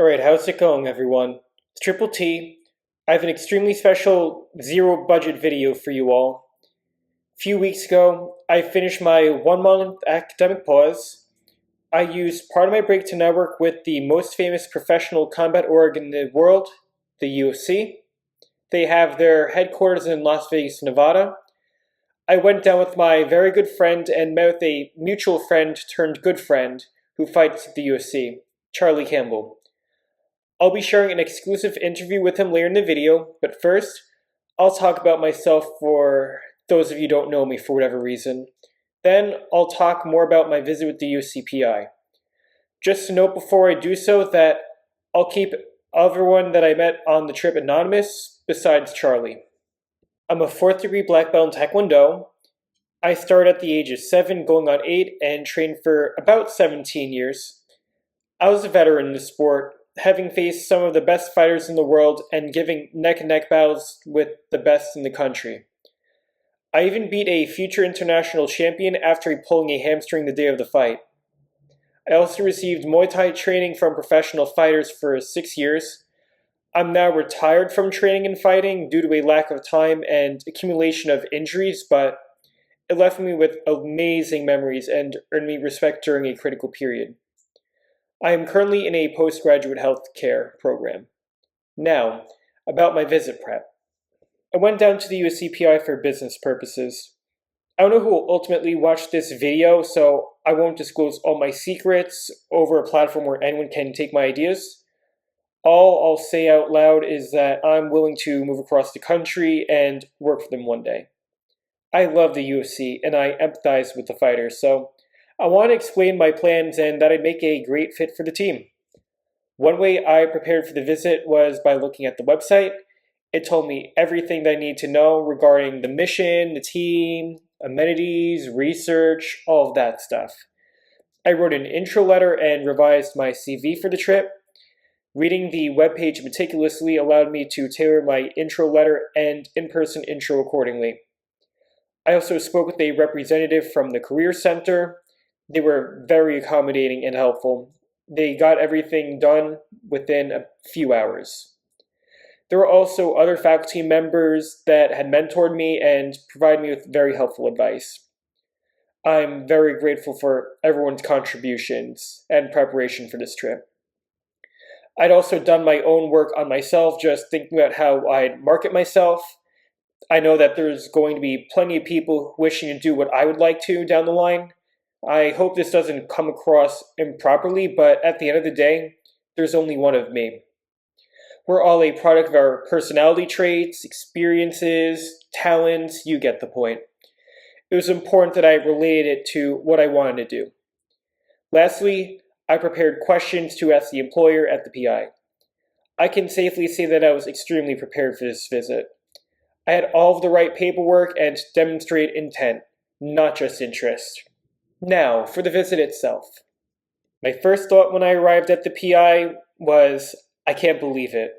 Alright, how's it going, everyone? It's Triple T. I have an extremely special zero budget video for you all. A few weeks ago, I finished my 1 month academic pause. I used part of my break to network with the most famous professional combat org in the world, the UFC. They have their headquarters in Las Vegas, Nevada. I went down with my very good friend and met with a mutual friend turned good friend who fights at the UFC, Charlie Campbell. I'll be sharing an exclusive interview with him later in the video, but first, I'll talk about myself for those of you who don't know me for whatever reason. Then, I'll talk more about my visit with the UFC PI. Just to note before I do so that I'll keep everyone that I met on the trip anonymous, besides Charlie. I'm a 4th degree black belt in Taekwondo. I started at the age of 7, going on 8, and trained for about 17 years. I was a veteran in the sport, having faced some of the best fighters in the world and giving neck-and-neck battles with the best in the country. I even beat a future international champion after pulling a hamstring the day of the fight. I also received Muay Thai training from professional fighters for 6 years. I'm now retired from training and fighting due to a lack of time and accumulation of injuries, but it left me with amazing memories and earned me respect during a critical period. I am currently in a postgraduate healthcare program. Now, about my visit prep. I went down to the UFC PI for business purposes. I don't know who will ultimately watch this video, so I won't disclose all my secrets over a platform where anyone can take my ideas. All I'll say out loud is that I'm willing to move across the country and work for them one day. I love the UFC and I empathize with the fighters, so I want to explain my plans and that I'd make a great fit for the team. One way I prepared for the visit was by looking at the website. It told me everything that I need to know regarding the mission, the team, amenities, research, all of that stuff. I wrote an intro letter and revised my CV for the trip. Reading the webpage meticulously allowed me to tailor my intro letter and in-person intro accordingly. I also spoke with a representative from the Career Center. They were very accommodating and helpful. They got everything done within a few hours. There were also other faculty members that had mentored me and provided me with very helpful advice. I'm very grateful for everyone's contributions and preparation for this trip. I'd also done my own work on myself, just thinking about how I'd market myself. I know that there's going to be plenty of people wishing to do what I would like to down the line. I hope this doesn't come across improperly, but at the end of the day, there's only one of me. We're all a product of our personality traits, experiences, talents, you get the point. It was important that I related it to what I wanted to do. Lastly, I prepared questions to ask the employer at the PI. I can safely say that I was extremely prepared for this visit. I had all of the right paperwork and demonstrated intent, not just interest. Now, for the visit itself. My first thought when I arrived at the PI was, I can't believe it.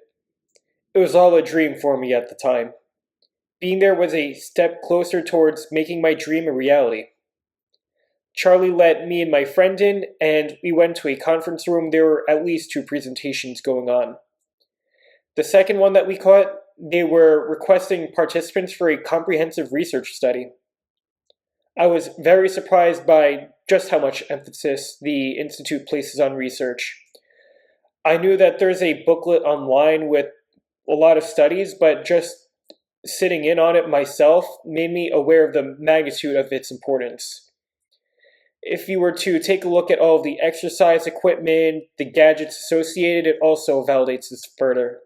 It was all a dream for me at the time. Being there was a step closer towards making my dream a reality. Charlie let me and my friend in, and we went to a conference room. There were at least 2 presentations going on. The second one that we caught, they were requesting participants for a comprehensive research study. I was very surprised by just how much emphasis the Institute places on research. I knew that there's a booklet online with a lot of studies, but just sitting in on it myself made me aware of the magnitude of its importance. If you were to take a look at all of the exercise equipment, the gadgets associated, it also validates this further.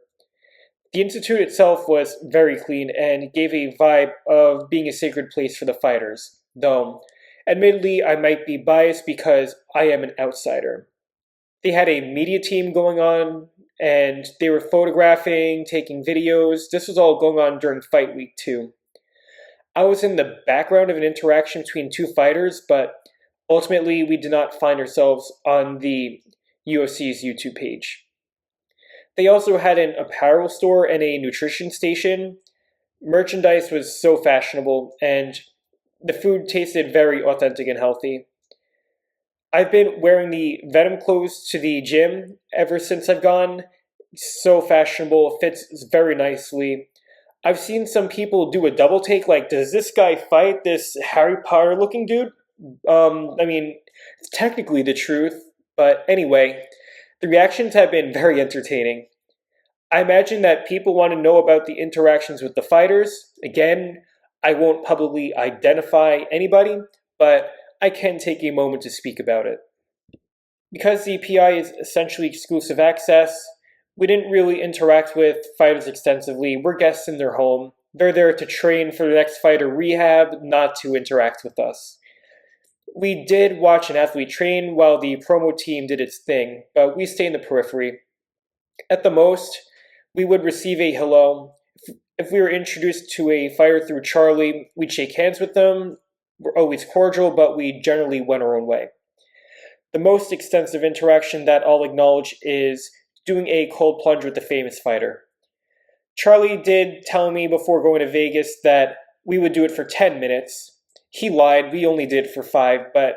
The Institute itself was very clean and gave a vibe of being a sacred place for the fighters. Though, admittedly, I might be biased because I am an outsider. They had a media team going on, and they were photographing, taking videos. This was all going on during fight week too. I was in the background of an interaction between 2 fighters, but ultimately we did not find ourselves on the UFC's YouTube page. They also had an apparel store and a nutrition station. Merchandise was so fashionable, and the food tasted very authentic and healthy. I've been wearing the Venom clothes to the gym ever since I've gone. It's so fashionable, fits very nicely. I've seen some people do a double take, like, does this guy fight this Harry Potter looking dude? I mean, it's technically the truth, but anyway, the reactions have been very entertaining. I imagine that people want to know about the interactions with the fighters. Again, I won't publicly identify anybody, but I can take a moment to speak about it. Because the PI is essentially exclusive access, we didn't really interact with fighters extensively. We're guests in their home. They're there to train for the next fight or rehab, not to interact with us. We did watch an athlete train while the promo team did its thing, but we stay in the periphery. At the most, we would receive a hello. If we were introduced to a fighter through Charlie, we'd shake hands with them. We're always cordial, but we generally went our own way. The most extensive interaction that I'll acknowledge is doing a cold plunge with the famous fighter. Charlie did tell me before going to Vegas that we would do it for 10 minutes. He lied, we only did it for 5, but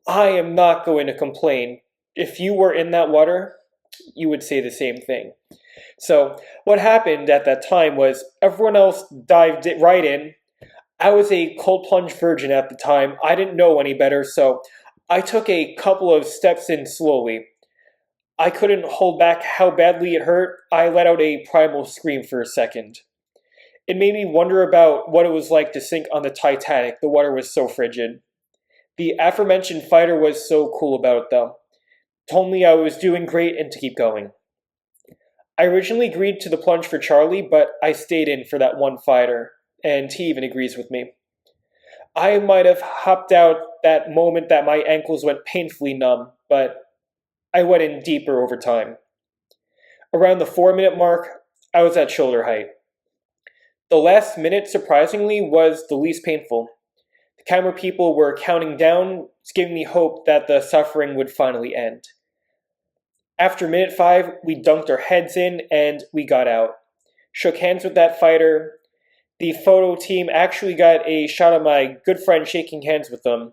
I am not going to complain. If you were in that water, you would say the same thing. So what happened at that time was everyone else dived right in. I was a cold plunge virgin at the time. I didn't know any better, so I took a couple of steps in slowly. I couldn't hold back how badly it hurt. I let out a primal scream for a second. It made me wonder about what it was like to sink on the Titanic. The water was so frigid. The aforementioned fighter was so cool about it, though. Told me I was doing great and to keep going. I originally agreed to the plunge for Charlie, but I stayed in for that one fighter, and he even agrees with me. I might have hopped out that moment that my ankles went painfully numb, but I went in deeper over time. Around the 4-minute mark, I was at shoulder height. The last minute, surprisingly, was the least painful. The camera people were counting down, giving me hope that the suffering would finally end. After minute 5, we dunked our heads in and we got out. Shook hands with that fighter. The photo team actually got a shot of my good friend shaking hands with them.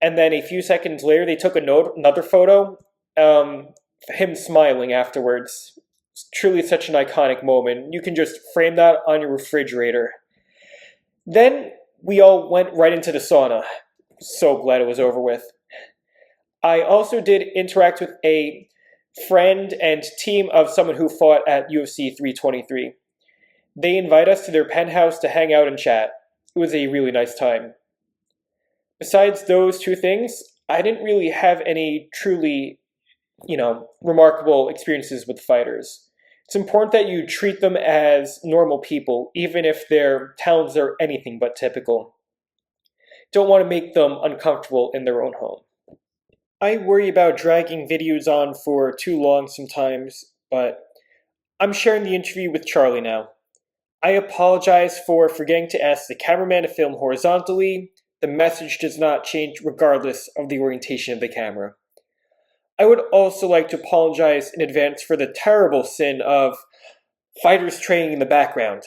And then a few seconds later, they took another photo, him smiling afterwards. It's truly such an iconic moment. You can just frame that on your refrigerator. Then we all went right into the sauna. So glad it was over with. I also did interact with a friend and team of someone who fought at UFC 323. They invited us to their penthouse to hang out and chat. It was a really nice time. Besides those two things, I didn't really have any truly, remarkable experiences with fighters. It's important that you treat them as normal people, even if their talents are anything but typical. Don't want to make them uncomfortable in their own home. I worry about dragging videos on for too long sometimes, but I'm sharing the interview with Charlie now. I apologize for forgetting to ask the cameraman to film horizontally. The message does not change regardless of the orientation of the camera. I would also like to apologize in advance for the terrible sin of fighters training in the background.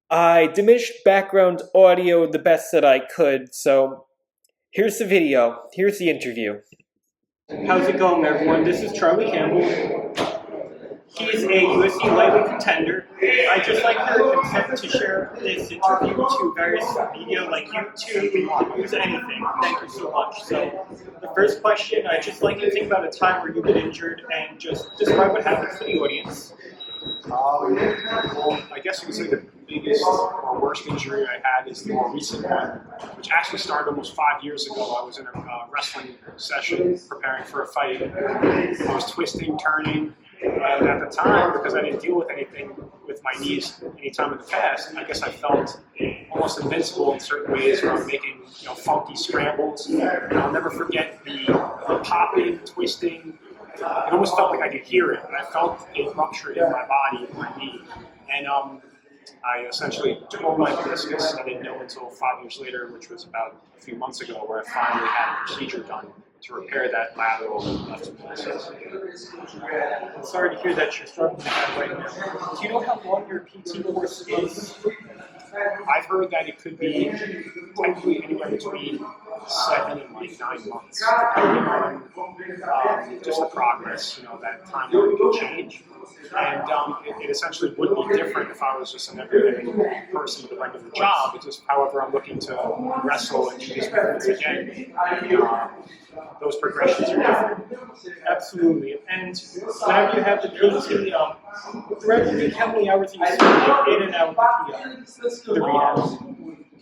I diminished background audio the best that I could, so here's the video. Here's the interview. How's it going, everyone? This is Charlie Campbell. He's a UFC lightweight contender. I'd just like your consent to share this interview to various media like YouTube, news, anything. Thank you so much. So, the first question, I'd just like you to think about a time where you've been injured and just describe what happened for the audience. Well, I guess you could say the biggest or worst injury I had is the more recent one, which actually started almost 5 years ago. I was in a wrestling session preparing for a fight. I was twisting, turning, and at the time, because I didn't deal with anything with my knees any time in the past, I guess I felt almost invincible in certain ways where I'm making funky scrambles. And I'll never forget the popping, twisting. It almost felt like I could hear it, and I felt a rupture in my body, in my knee. And I essentially tore my meniscus. I didn't know until 5 years later, which was about a few months ago, where I finally had a procedure done to repair that lateral left meniscus. I'm sorry to hear that you're struggling with that right now. Do you know how long your PT course is? I've heard that it could be technically anywhere between 7 and like 9 months, depending on just the progress. That timeline can change. And it essentially would be different if I was just an everyday person with a regular job. It's just, however, I'm looking to wrestle and do these movements again. And, those progressions are different. Absolutely. And whenever you have the PT, throughout the week, how many hours do you spend in and out of the rehab?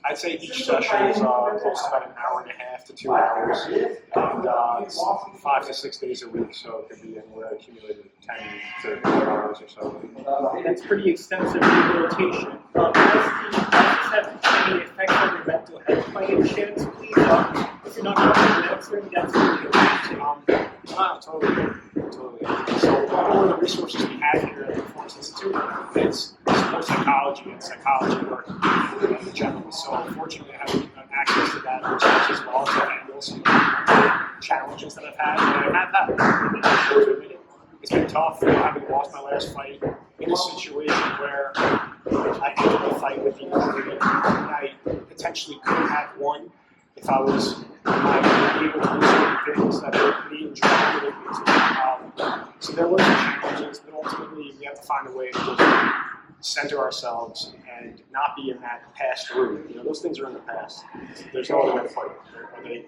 I'd say each session is close to about an hour and a half to 2 hours, and it's 5 to 6 days a week, so it could be anywhere accumulated 10 to 12 hours or so. That's pretty extensive rehabilitation. Does this have any effect on your mental health by any chance? Please, if you're not going to answer, that's really Totally. So one of the resources we have here at the Performance Institute is sports psychology and psychology work in general. So unfortunately, I have access to that resource as well to handle some challenges that I've had. And I've had that. It's been tough, having lost my last fight in a situation where I ended the fight with the injury and I potentially could have won if I was able to do certain things that would be injury. So there were some challenges, but ultimately we have to find a way to just center ourselves and not be in that past route. Those things are in the past. There's no other way to fight. Is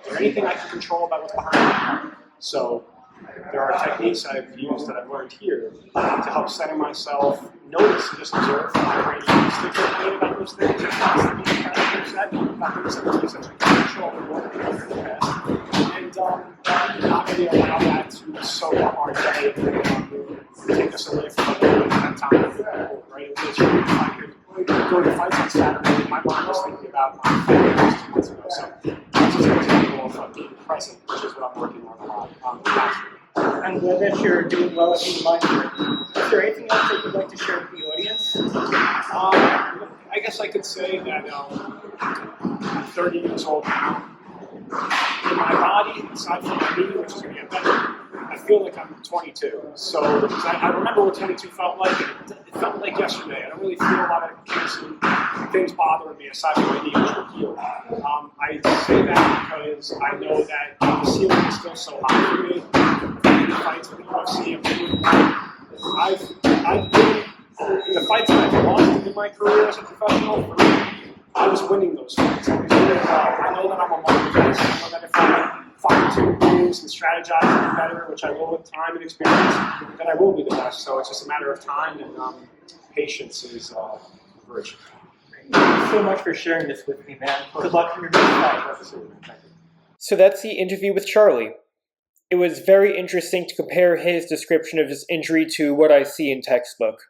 there anything I can control about what's behind me? So there are techniques I've used that I've learned here to help center myself, notice and just observe my brain still thinking about those things and constantly trying to upset about things that are essentially control the work in the past. And not really allow that to soak up our day and take us away from that time with people, right? If I could go to fights on Saturday, my mind was thinking about my family 2 months ago. So that's just an example of being present, which is what I'm working on a lot. I'm glad that you're doing well at being mindful. Is there anything else that you'd like to share with the audience? I guess I could say that I'm 30 years old now. In my body, aside from my knee, which is going to get better, I feel like I'm 22. So I remember what 22 felt like. It felt like yesterday. I don't really feel a lot of things bothering me aside from my knee, which will heal. I say that because I know that the ceiling is still so high for me. Fights with the UFC, I've been the fights that I've lost in my career as a professional. I was winning those fights. I was doing well. I know that I'm a marketplace. I know that if I fine-tune things and strategize and be better, which I will with time and experience, then I will be the best. So it's just a matter of time, and patience is a virtue. Thank you so much for sharing this with me, man. Good luck in your next fight. So that's the interview with Charlie. It was very interesting to compare his description of his injury to what I see in textbook.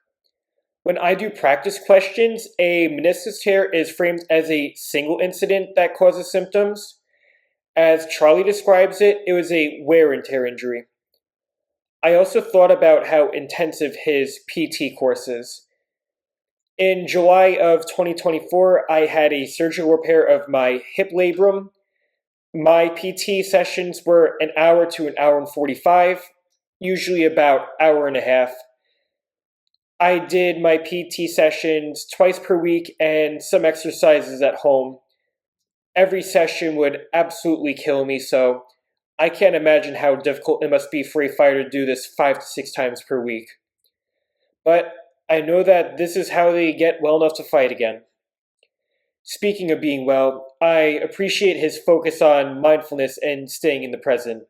When I do practice questions, a meniscus tear is framed as a single incident that causes symptoms. As Charlie describes it, it was a wear and tear injury. I also thought about how intensive his PT course is. In July of 2024, I had a surgical repair of my hip labrum. My PT sessions were an hour to an hour and 45, usually about hour and a half. I did my PT sessions twice per week and some exercises at home. Every session would absolutely kill me, so I can't imagine how difficult it must be for a fighter to do this 5 to 6 times per week. But I know that this is how they get well enough to fight again. Speaking of being well, I appreciate his focus on mindfulness and staying in the present.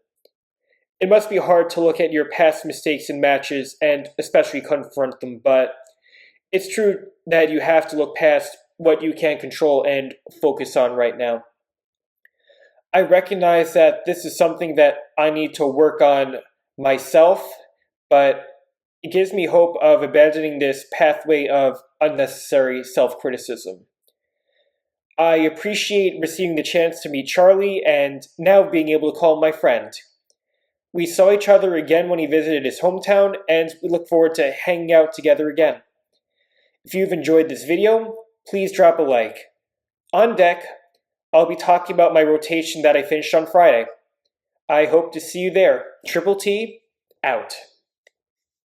It must be hard to look at your past mistakes in matches and especially confront them, but it's true that you have to look past what you can control and focus on right now. I recognize that this is something that I need to work on myself, but it gives me hope of abandoning this pathway of unnecessary self-criticism. I appreciate receiving the chance to meet Charlie and now being able to call him my friend. We saw each other again when he visited his hometown, and we look forward to hanging out together again. If you've enjoyed this video, please drop a like. On deck, I'll be talking about my rotation that I finished on Friday. I hope to see you there. Triple T, out.